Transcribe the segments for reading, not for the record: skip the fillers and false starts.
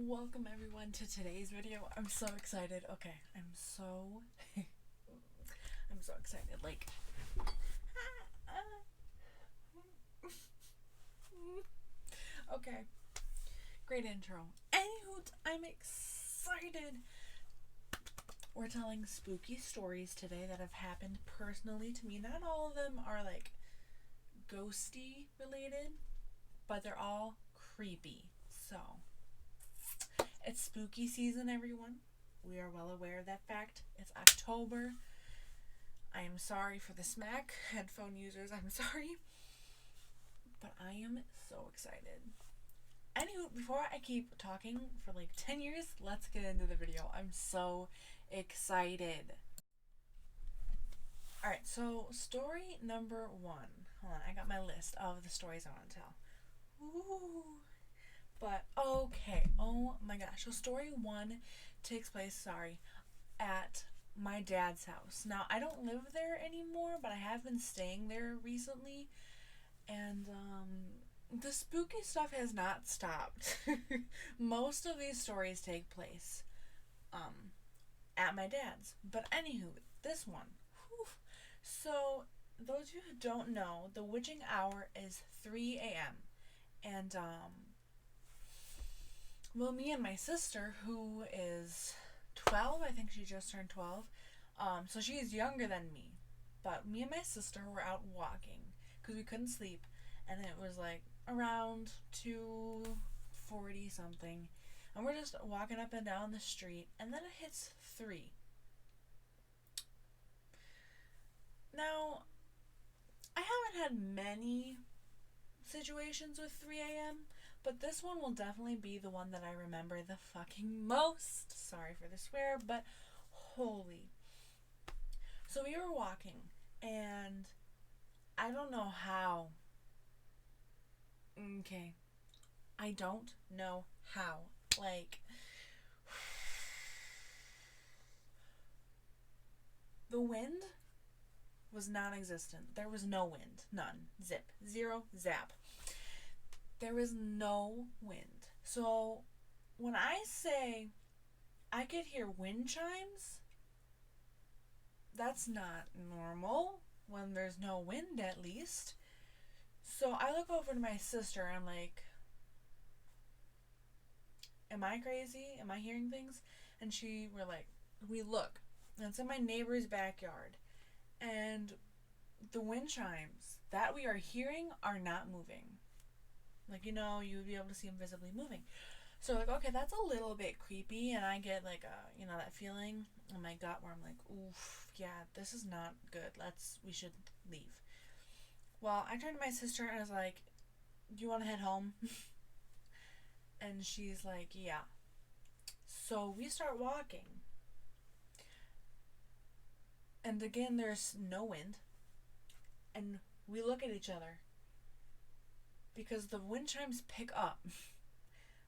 Welcome everyone to today's video. I'm so excited. Okay, I'm so excited. Okay, great intro. Anywho, I'm excited. We're telling spooky stories today that have happened personally to me. Not all of them are like ghosty related, but they're all creepy. So, it's spooky season, everyone. We are well aware of that fact. It's October. I am sorry for the smack. Headphone users, I'm sorry. But I am so excited. Anywho, before I keep talking for like 10 years, let's get into the video. I'm so excited. Alright, so story number 1. Hold on, I got my list of the stories I want to tell. Ooh. But okay, oh my gosh. So story 1 takes place, at my dad's house. Now, I don't live there anymore, but I have been staying there recently. And the spooky stuff has not stopped. Most of these stories take place at my dad's. But anywho, this one. Whew. So, those of you who don't know, the witching hour is 3 a.m. And well, me and my sister, who is 12, I think she just turned 12, so she's younger than me. But me and my sister were out walking because we couldn't sleep, and it was like around 2:40 something, and we're just walking up and down the street, and then it hits 3. Now, I haven't had many situations with 3 a.m., but this one will definitely be the one that I remember the fucking most. Sorry for the swear, but holy. So we were walking, and I don't know how. Okay. I don't know how. Like, the wind was non-existent. There was no wind. None. Zip. Zero. Zap. There was no wind. So when I say I could hear wind chimes, that's not normal when there's no wind, at least. So I look over to my sister and I'm like, am I crazy? Am I hearing things? And we look, and it's in my neighbor's backyard. And the wind chimes that we are hearing are not moving. Like, you would be able to see them visibly moving. So, okay, that's a little bit creepy, and I get, that feeling in my gut where I'm like, oof, yeah, this is not good. We should leave. Well, I turned to my sister and I was like, do you want to head home? And she's like, yeah. So, we start walking. And again, there's no wind. And we look at each other. Because the wind chimes pick up.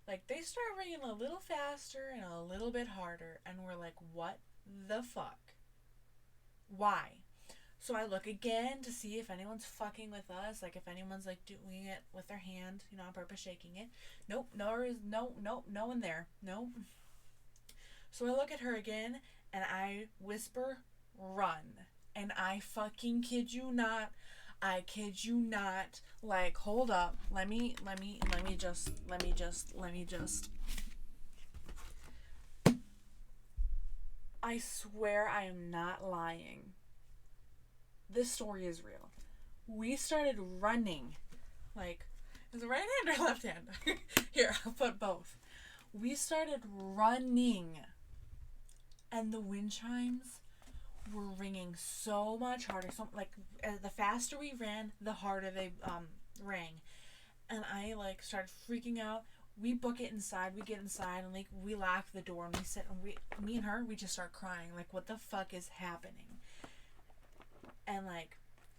Like, they start ringing a little faster and a little bit harder. And we're like, what the fuck? Why? So I look again to see if anyone's fucking with us. Like, if anyone's, doing it with their hand, on purpose, shaking it. Nope, no one there. Nope. So I look at her again, and I whisper, run. And I fucking kid you not. I kid you not. Like, hold up. Let me just. I swear I am not lying. This story is real. We started running. Like, is it right hand or left hand? Here, I'll put both. We started running. And the wind chimes were ringing so much harder. So, the faster we ran, the harder they rang. And I, started freaking out. We book it inside. We get inside, and, we lock the door, and we sit, and me and her, we just start crying. Like, what the fuck is happening? And,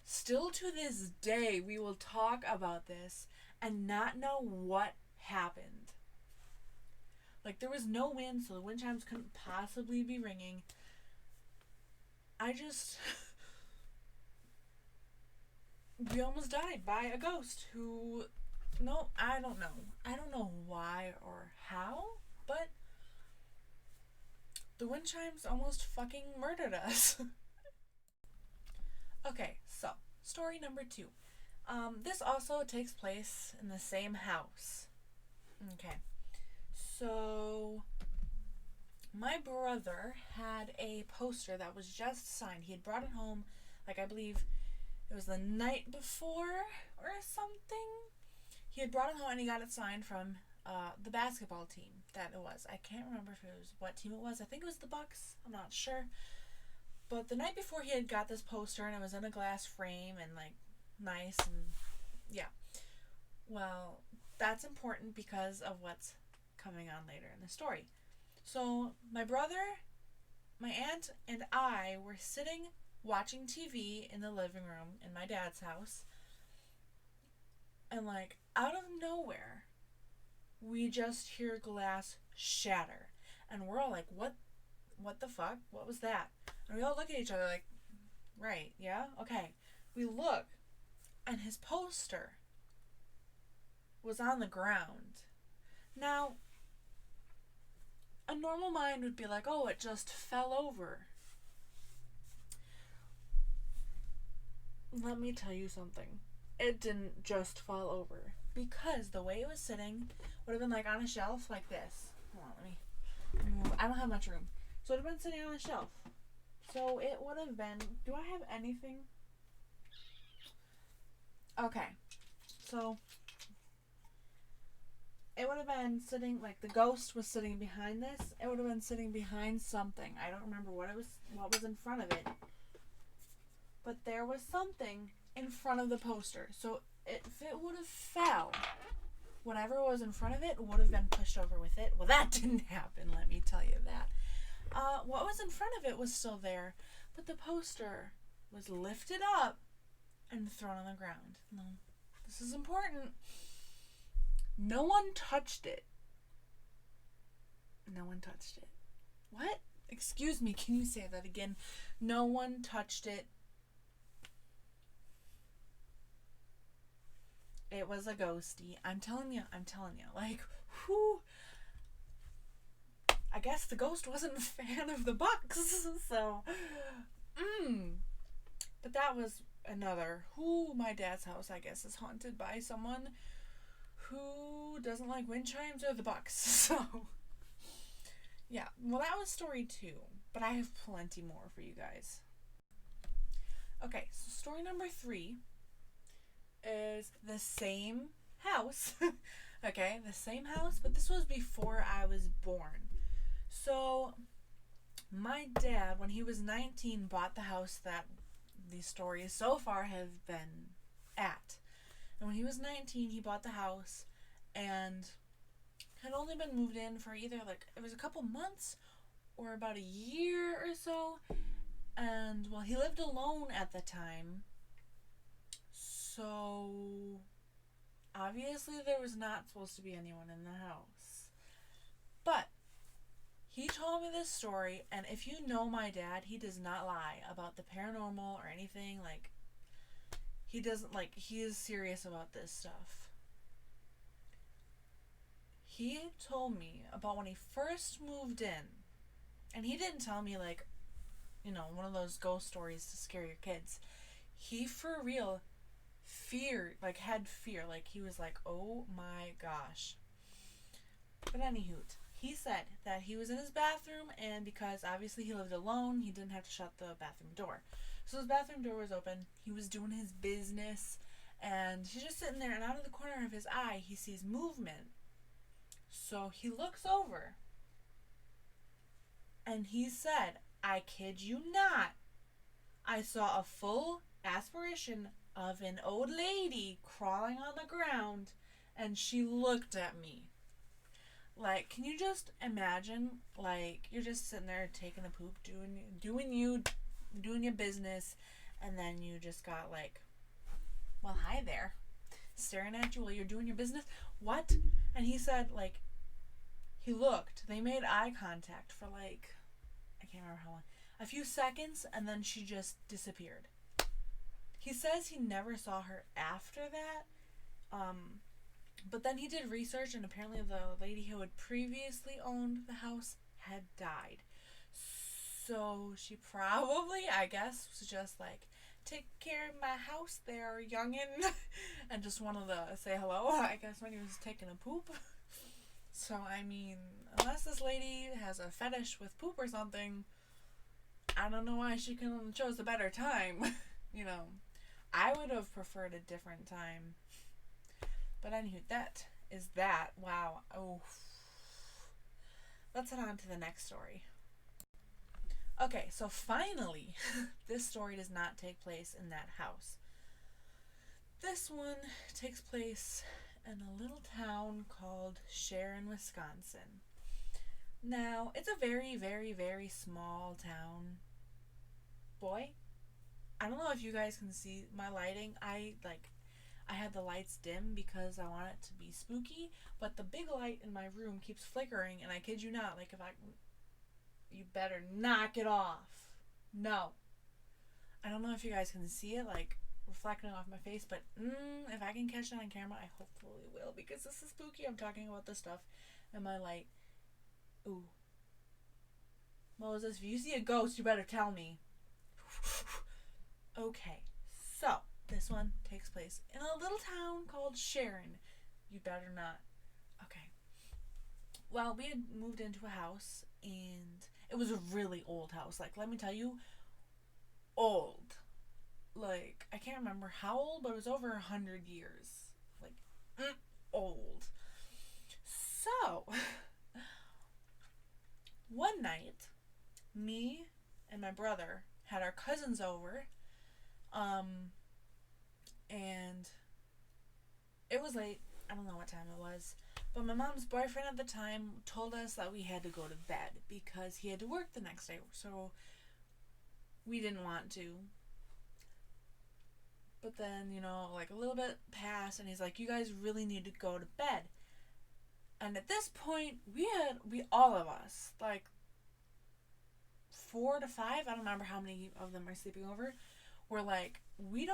still to this day, we will talk about this and not know what happened. Like, there was no wind, so the wind chimes couldn't possibly be ringing. We almost died by a ghost who, no, I don't know. I don't know why or how, but The wind chimes almost fucking murdered us. Okay, so story number 2. This also takes place in the same house. Okay, so my brother had a poster that was just signed. He had brought it home, like I believe it was the night before or something. He had brought it home and he got it signed from the basketball team that it was. I can't remember if it was what team it was. I think it was the Bucks. I'm not sure. But the night before he had got this poster and it was in a glass frame and like nice and yeah. Well, that's important because of what's coming on later in the story. So my brother, my aunt, and I were sitting watching TV in the living room in my dad's house. And like out of nowhere, we just hear glass shatter. And we're all like, what the fuck? What was that? And we all look at each other like, right, yeah? Okay. We look, and his poster was on the ground. Now, a normal mind would be like, oh, it just fell over. Let me tell you something. It didn't just fall over. Because the way it was sitting would have been like on a shelf like this. Hold on, let me move. I don't have much room. So it would have been sitting on a shelf. So it would have been... Do I have anything? Okay. So it would have been sitting... Like the ghost was sitting behind this. It would have been sitting behind something. I don't remember what was in front of it. But there was something in front of the poster. So if it would have fell, whatever was in front of it would have been pushed over with it. Well, that didn't happen, let me tell you that. What was in front of it was still there, but the poster was lifted up and thrown on the ground. No, this is important. No one touched it. No one touched it. What? Excuse me, can you say that again? No one touched it. It was a ghosty. I'm telling you. Like, whew. I guess the ghost wasn't a fan of the Bucks, so, But that was another, my dad's house, I guess, is haunted by someone who doesn't like wind chimes or the Bucks, so, yeah. Well, that was story 2, but I have plenty more for you guys. Okay, so story number 3 is the same house. Okay, the same house, but this was before I was born. So, my dad, when he was 19, bought the house that these stories so far have been at. And when he was 19, he bought the house and had only been moved in for either, it was a couple months or about a year or so. And, well, he lived alone at the time. So, obviously there was not supposed to be anyone in the house. But he told me this story, and if you know my dad, he does not lie about the paranormal or anything. He doesn't, he is serious about this stuff. He told me about when he first moved in, and he didn't tell me, one of those ghost stories to scare your kids. He, for real, had fear. He was like, oh my gosh. But anywho, he said that he was in his bathroom, and because obviously he lived alone, he didn't have to shut the bathroom door. So his bathroom door was open. He was doing his business, and he's just sitting there, and out of the corner of his eye, he sees movement. So he looks over, and he said, I kid you not, I saw a full aspiration of an old lady crawling on the ground, and she looked at me. Can you just imagine, you're just sitting there taking a poop, doing your business, and then you just got well, hi there, staring at you while you're doing your business. What? And he said, he looked. They made eye contact for I can't remember how long, a few seconds, and then she just disappeared. He says he never saw her after that. But then he did research, and apparently the lady who had previously owned the house had died. So she probably, I guess, was just like, take care of my house there, youngin'. And just wanted to say hello, I guess, when he was taking a poop. So, I mean, unless this lady has a fetish with poop or something, I don't know why she couldn't have chose a better time. You know, I would have preferred a different time. But anywho, that is that. Wow. Oh. Let's head on to the next story. Okay, so finally, this story does not take place in that house. This one takes place in a little town called Sharon, Wisconsin. Now, it's a very, very, very small town. Boy, I don't know if you guys can see my lighting. I had the lights dim because I want it to be spooky, but the big light in my room keeps flickering, and I kid you not, like, you better knock it off. No. I don't know if you guys can see it, like, reflecting off my face, but if I can catch it on camera, I hopefully will, because this is spooky. I'm talking about this stuff and my light. Ooh. Moses, if you see a ghost, you better tell me. Okay, so this one takes place in a little town called Sharon. You better not. Okay. Well, we had moved into a house, and it was a really old house. Like, let me tell you, old. Like, I can't remember how old, but it was over 100 years. Like, old. So, one night, me and my brother had our cousins over, and it was late. I don't know what time it was, but my mom's boyfriend at the time told us that we had to go to bed because he had to work the next day, so we didn't want to. But then, you know, like a little bit passed, and he's like, you guys really need to go to bed. And at this point, we all of us, like 4 to 5, I don't remember how many of them are sleeping over, were like, we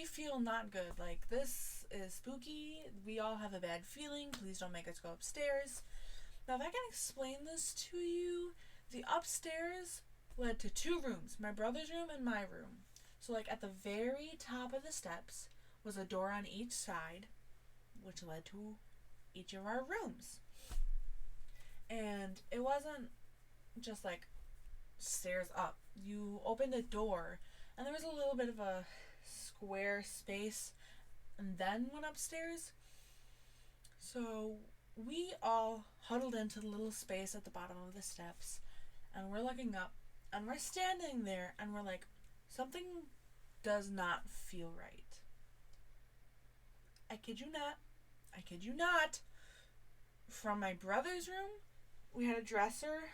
feel not good. Like, this is spooky. We all have a bad feeling. Please don't make us go upstairs. Now, if I can explain this to you, the upstairs led to 2 rooms, my brother's room and my room. So, like, at the very top of the steps was a door on each side, which led to each of our rooms. And it wasn't just, like, stairs up. You opened a door, and there was a little bit of a square space, and then went upstairs. So, we all huddled into the little space at the bottom of the steps, and we're looking up, and we're standing there, and we're like, something does not feel right. I kid you not. From my brother's room, we had a dresser.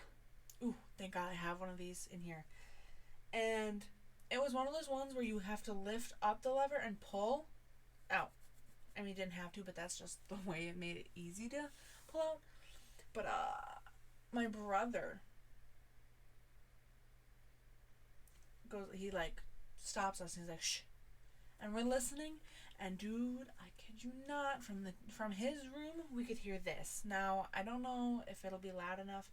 Ooh, thank God I have one of these in here. And it was one of those ones where you have to lift up the lever and pull out. I mean, you didn't have to, but that's just the way it made it easy to pull out. But, my brother he like stops us and he's like, shh. And we're listening, and dude, I kid you not, from his room we could hear this. Now, I don't know if it'll be loud enough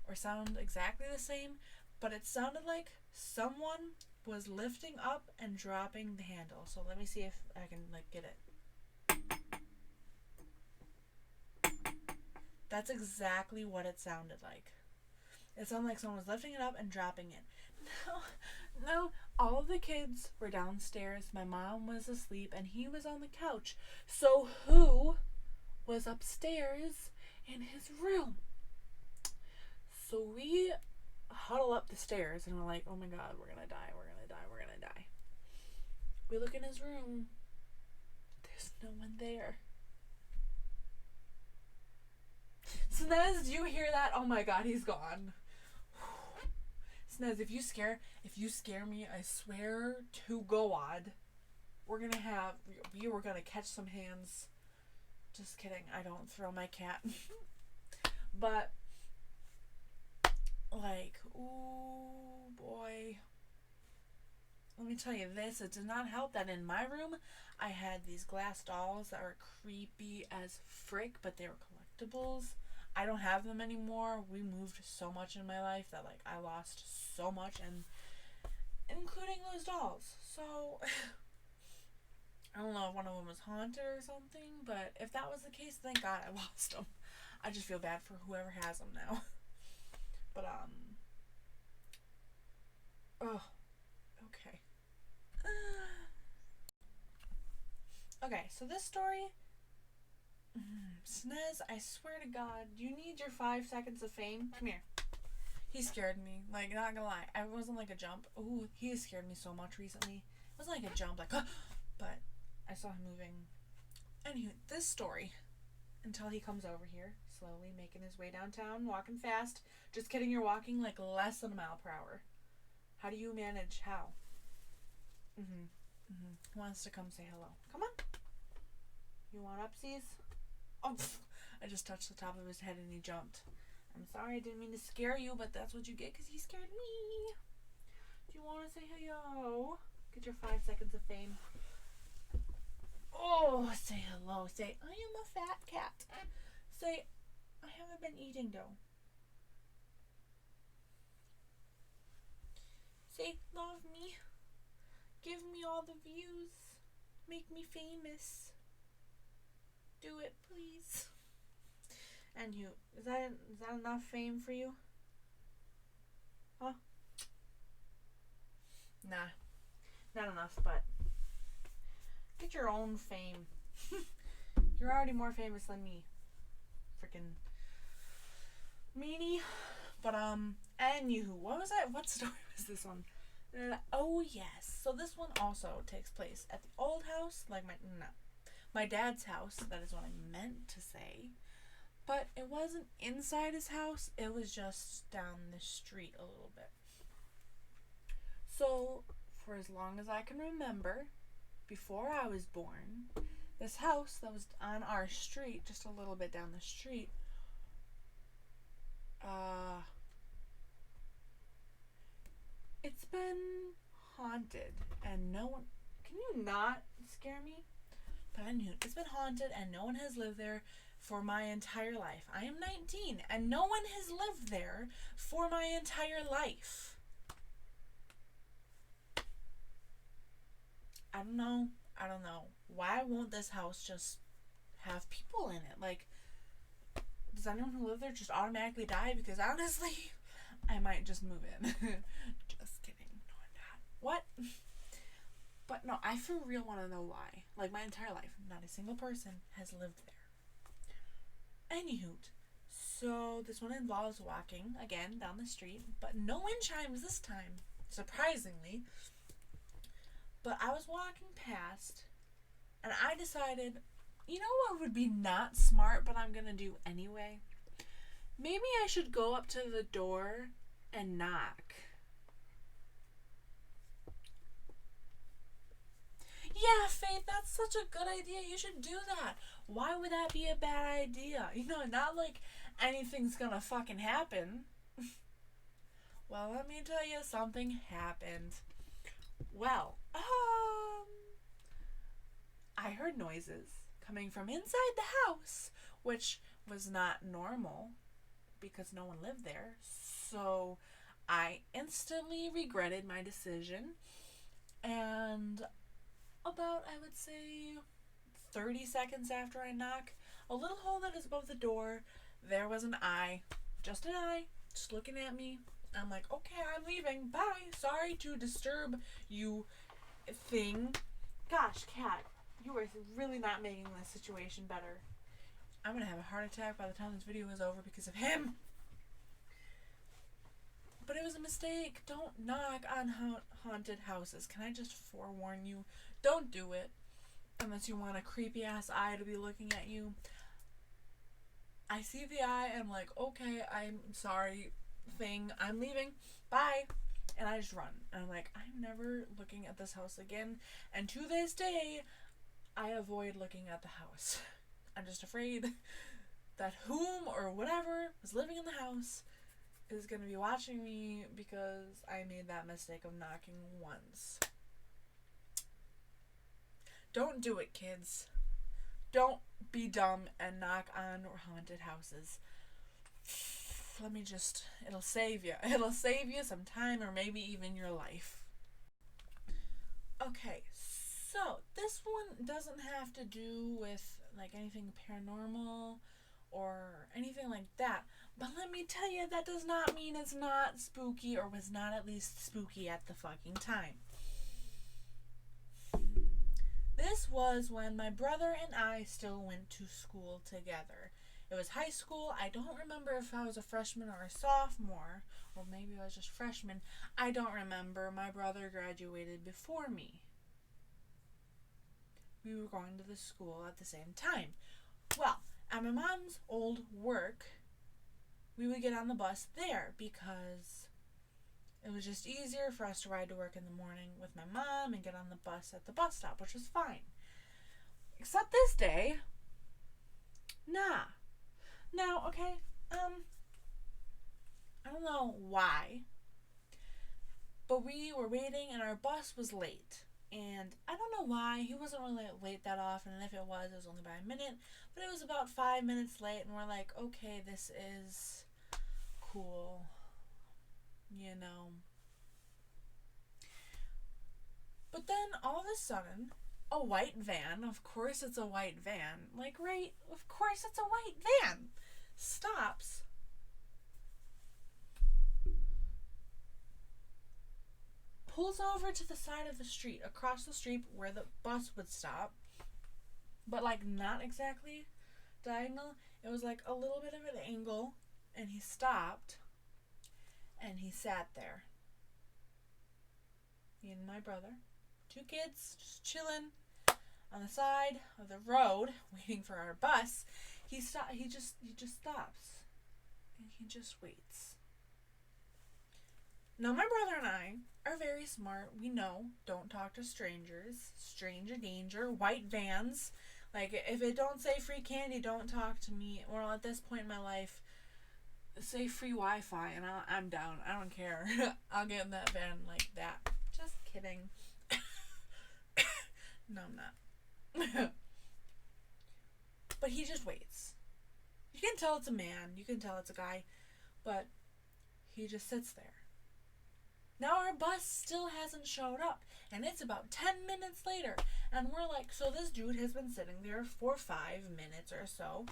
or sound exactly the same, but it sounded like someone was lifting up and dropping the handle. So let me see if I can like get it. That's exactly what it sounded like. It sounded like someone was lifting it up and dropping it. No, all of the kids were downstairs. My mom was asleep, and he was on the couch. So who was upstairs in his room? So we huddle up the stairs, and we're like, oh my God, we're gonna die. We look in his room. There's no one there. Snez, do you hear that? Oh my God, he's gone. Snez, if you scare me, I swear to God, we were gonna catch some hands. Just kidding, I don't throw my cat. But, like, ooh boy. Let me tell you this, it did not help that in my room, I had these glass dolls that were creepy as frick, but they were collectibles. I don't have them anymore. We moved so much in my life that, like, I lost so much, and including those dolls. So, I don't know if one of them was haunted or something, but if that was the case, thank God I lost them. I just feel bad for whoever has them now. But, oh, okay. Okay, so this story, Snez, I swear to God, you need your 5 seconds of fame. Come here. He scared me. Like, not gonna lie. It wasn't like a jump. Ooh, he has scared me so much recently. It wasn't like a jump, like, but I saw him moving. Anywho, this story, until he comes over here, slowly making his way downtown, walking fast. Just kidding, you're walking like less than a mile per hour. How do you manage? How? Who wants to come say hello? Come on. You want upsies? Oh, I just touched the top of his head and he jumped. I'm sorry, I didn't mean to scare you, but that's what you get because he scared me. Do you want to say hello? Get your 5 seconds of fame. Oh, say hello. Say, I am a fat cat. Say, I haven't been eating though. Say, love me. Give me all the views. Make me famous. Do it, please. And you, is that enough fame for you? Huh? Nah, not enough, but get your own fame. You're already more famous than me. Freaking meanie. But, anywho, what was that? What story was this one? Oh, yes. So this one also takes place at the old house, like my dad's house. That is what I meant to say. But it wasn't inside his house. It was just down the street a little bit. So, for as long as I can remember, before I was born, this house that was on our street, just a little bit down the street, it's been haunted, and no one, can you not scare me? But anyway, it's been haunted, and no one has lived there for my entire life. I am 19, and no one has lived there for my entire life. I don't know. Why won't this house just have people in it? Like, does anyone who lives there just automatically die? Because honestly, I might just move in. Just kidding. No, I'm not. What? But no, I for real want to know why. Like, my entire life, not a single person has lived there. Anywho, so this one involves walking, again, down the street, but no wind chimes this time, surprisingly. But I was walking past, and I decided, you know what would be not smart, but I'm gonna do anyway? Maybe I should go up to the door and knock. Yeah, Faith, that's such a good idea. You should do that. Why would that be a bad idea? You know, not like anything's gonna fucking happen. Well, let me tell you, something happened. Well, I heard noises coming from inside the house, which was not normal because no one lived there. So I instantly regretted my decision, and about, I would say, 30 seconds after I knock, a little hole that is above the door, there was an eye, just an eye, just looking at me. I'm like, okay, I'm leaving, bye, sorry to disturb you, thing. Gosh, cat, you are really not making this situation better. I'm gonna have a heart attack by the time this video is over because of him. But it was a mistake. Don't knock on haunted houses. Can I just forewarn you? Don't do it unless you want a creepy ass eye to be looking at you. I see the eye and I'm like, okay, I'm sorry, thing, I'm leaving, bye. And I just run. And I'm like, I'm never looking at this house again. And to this day, I avoid looking at the house. I'm just afraid that whom or whatever was living in the house is going to be watching me because I made that mistake of knocking once. Don't do it, kids. Don't be dumb and knock on haunted houses. it'll save you. It'll save you some time or maybe even your life. Okay, so this one doesn't have to do with like anything paranormal or anything like that. But let me tell you, that does not mean it's not spooky or was not at least spooky at the fucking time. This was when my brother and I still went to school together. It was high school. I don't remember if I was a freshman or a sophomore, or maybe I was just freshman. I don't remember. My brother graduated before me. We were going to the school at the same time. Well, at my mom's old work, we would get on the bus there because it was just easier for us to ride to work in the morning with my mom and get on the bus at the bus stop, which was fine. Except this day, nah. Now, okay, I don't know why, but we were waiting and our bus was late. And I don't know why. He wasn't really late that often, and if it was only by a minute. But it was about 5 minutes late, and we're like, okay, this is cool, you know. But then all of a sudden, a white van, of course it's a white van, like, right, of course it's a white van, stops. Pulls over to the side of the street, across the street where the bus would stop, but like not exactly diagonal. It was like a little bit of an angle, and he stopped, and he sat there. Me and my brother, 2 kids, just chilling on the side of the road, waiting for our bus. He just stops, and he just waits. Now, my brother and I are very smart. We know, don't talk to strangers. Stranger danger. White vans. Like, if it don't say free candy, don't talk to me. Well, at this point in my life, say free Wi-Fi, and I'm down. I don't care. I'll get in that van like that. Just kidding. No, I'm not. But he just waits. You can tell it's a man. You can tell it's a guy. But he just sits there. Now our bus still hasn't showed up, and it's about 10 minutes later, and we're like, so this dude has been sitting there for 5 minutes or so,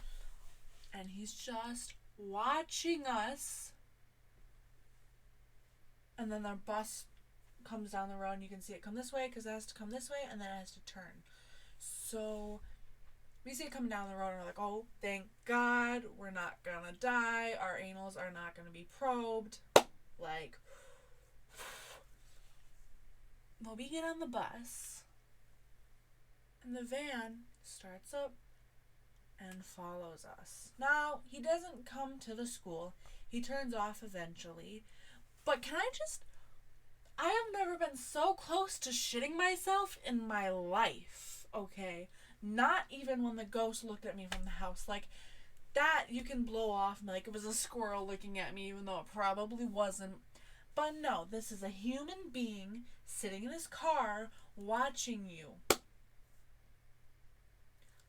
and he's just watching us, and then the bus comes down the road, and you can see it come this way, because it has to come this way, and then it has to turn. So we see it coming down the road, and we're like, oh, thank God, we're not gonna die, our anals are not gonna be probed, like... Well, we get on the bus, and the van starts up and follows us. Now, he doesn't come to the school. He turns off eventually. But I have never been so close to shitting myself in my life, okay? Not even when the ghost looked at me from the house. Like, that you can blow off and be like, it was a squirrel looking at me, even though it probably wasn't. But no, this is a human being sitting in his car watching you.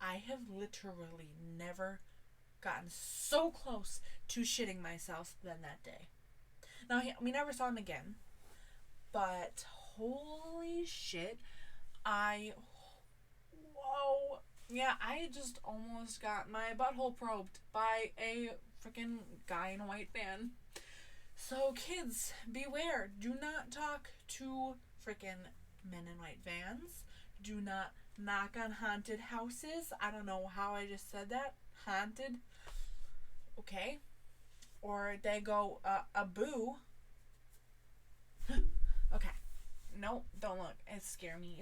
I have literally never gotten so close to shitting myself than that day. Now, we never saw him again. But holy shit, whoa. Yeah, I just almost got my butthole probed by a freaking guy in a white van. So kids, beware. Do not talk to freaking men in white vans. Do not knock on haunted houses. I don't know how I just said that. Haunted. Okay. Or they go, a boo. Okay. No, don't look. It scared me.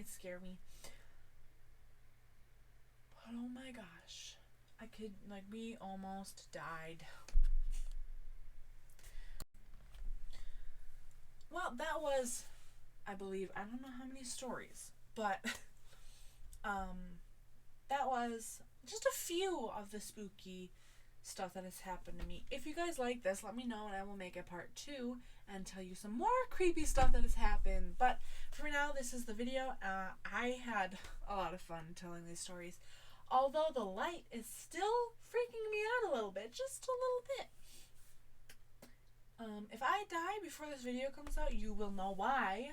But oh my gosh. We almost died. Well, that was, I believe, I don't know how many stories, but that was just a few of the spooky stuff that has happened to me. If you guys like this, let me know and I will make a part 2 and tell you some more creepy stuff that has happened. But for now, this is the video. I had a lot of fun telling these stories, although the light is still freaking me out a little bit, just a little bit. If I die before this video comes out, you will know why.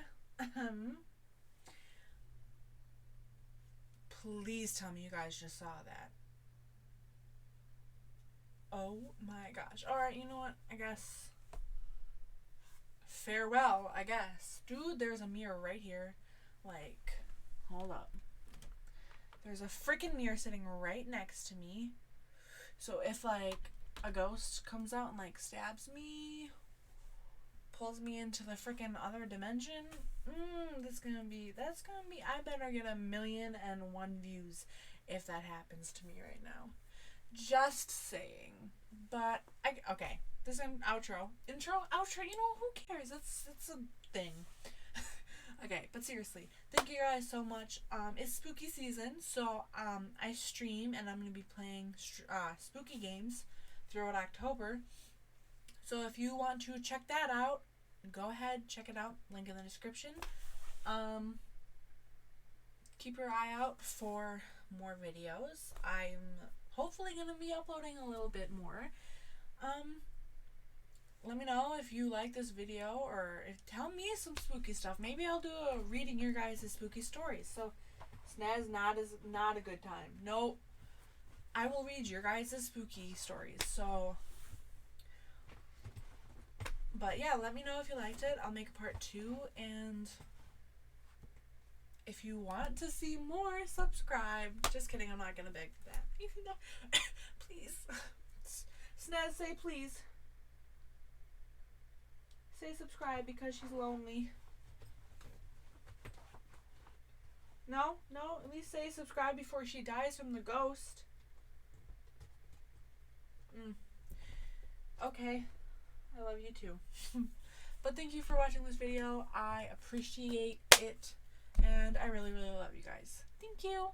Please tell me you guys just saw that. Oh my gosh. Alright, you know what? I guess. Farewell, I guess. Dude, there's a mirror right here. Like, hold up. There's a freaking mirror sitting right next to me. So if, like, a ghost comes out and, like, stabs me, pulls me into the freaking other dimension, that's gonna be, I better get 1,000,001 views if that happens to me right now. Just saying. But, okay. This is an outro. Intro? Outro? You know, who cares? It's a thing. Okay, but seriously, thank you guys so much. It's spooky season, so I stream and I'm going to be playing spooky games throughout October. So if you want to check that out, go ahead, check it out. Link in the description. Keep your eye out for more videos. I'm hopefully going to be uploading a little bit more. Let me know if you like this video, or tell me some spooky stuff. Maybe I'll do a reading your guys' spooky stories. So, Snaz not a good time. No, I will read your guys' spooky stories. So, but yeah, let me know if you liked it. I'll make a part 2, and if you want to see more, subscribe. Just kidding, I'm not gonna beg for that. Please. Snaz, say please. Say subscribe because she's lonely. No, at least say subscribe before she dies from the ghost. Okay, I love you too. But thank you for watching this video. I appreciate it, and I really, really love you guys. Thank you.